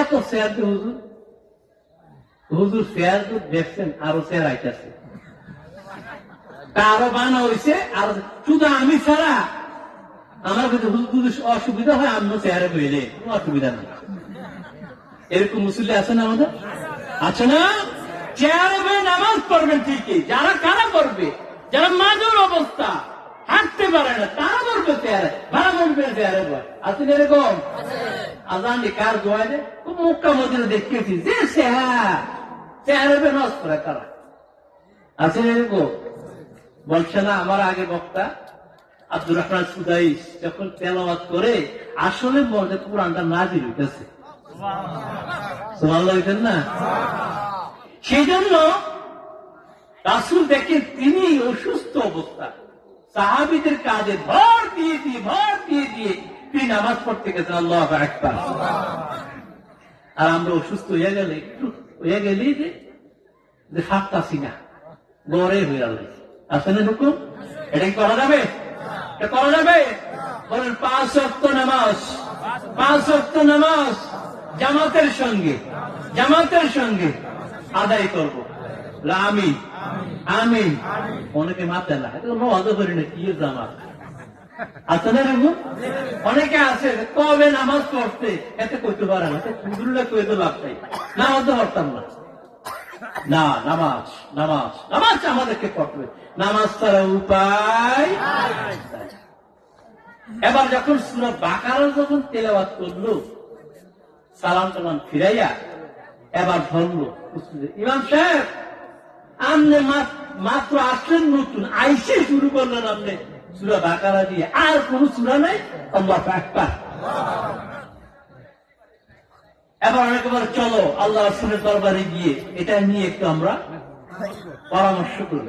এত চেয়ার যে হুজুর হুজুর চেয়ার তো দেখছেন, আরো চেয়ার আইতেছে, আরো বানা হয়েছে, আর শুধু আমি ছাড়া আমার কাছে হুজুর অসুবিধা হয়, আমি চেয়ারে বইলে কোনো অসুবিধা নেই। এরকম মুসল্লি আছে না আমাদের? আছে না? চেয়ারে বয়ে নামাজ পড়বেন ঠিকই, যারা কারা করবে, যারা মাজুর অবস্থা হাঁটতে পারে না তারা বলবে চেয়ারে, ভাড়া বলবে চেয়ারে বয়। আছে না এরকম? আজান কার দোয়া যে খুব মক্কা মদিনা দেখেছি যে চেয়ারে বয়ে নামাজ পড়ে তারা। আছে না এরকম? বলছে না আমার আগে বক্তা আব্দুর রহমান সুদাইস যখন তেলাওয়াত করে আসলে বলতে কোরআনটা নাজিল হইতেছে, সুবহানাল্লাহ বলেন না? সেই জন্য রাসূল দেখেন তিনি অসুস্থ অবস্থা, সাহাবীদের কাজে ভর দিয়ে তিনি নামাজ পড়তে গেছেন, আল্লাহু আকবার। আর আমরা অসুস্থ হয়ে গেলে একটু হয়ে গেলেই যে হাঁটতাছি না, গড়ে হয়ে গেল। আসলে হুকুম এটা কি করা যাবে? এটা করা যাবে? বলেন 5 ওয়াক্ত নামাজ, 5 ওয়াক্ত নামাজ জামাতের সঙ্গে আদায় করব। আমিন আমিন। অনেকে মাতে না, এটা মজা করি না, কি জামাত আছে না এরকম? অনেকে আছে কবে নামাজ পড়তে এতে কইতে পারে না, কুদুরটা কইতে লাভ নাই, নামাজ তো পড়তাম না। না, নামাজ নামাজ নামাজ আমাদেরকে পড়বে, নামাজ ছাড়া উপায়। এবার যখন সূরা বাকারা যখন তেলাওয়াত করলো, সালাম টালাম ফিরাইয়া এবার ধরলো, ইমাম সাহেব আপনি মাত্র আসলেন, নতুন আইসে শুরু করলেন আপনি সূরা বাকারা দিয়ে, আর কোন সূরা নাই? আল্লাহু আকবার। এবার একেবারে চলো আল্লাহ রাসূলের দরবারে গিয়ে এটা নিয়ে একটু আমরা পরামর্শ করি।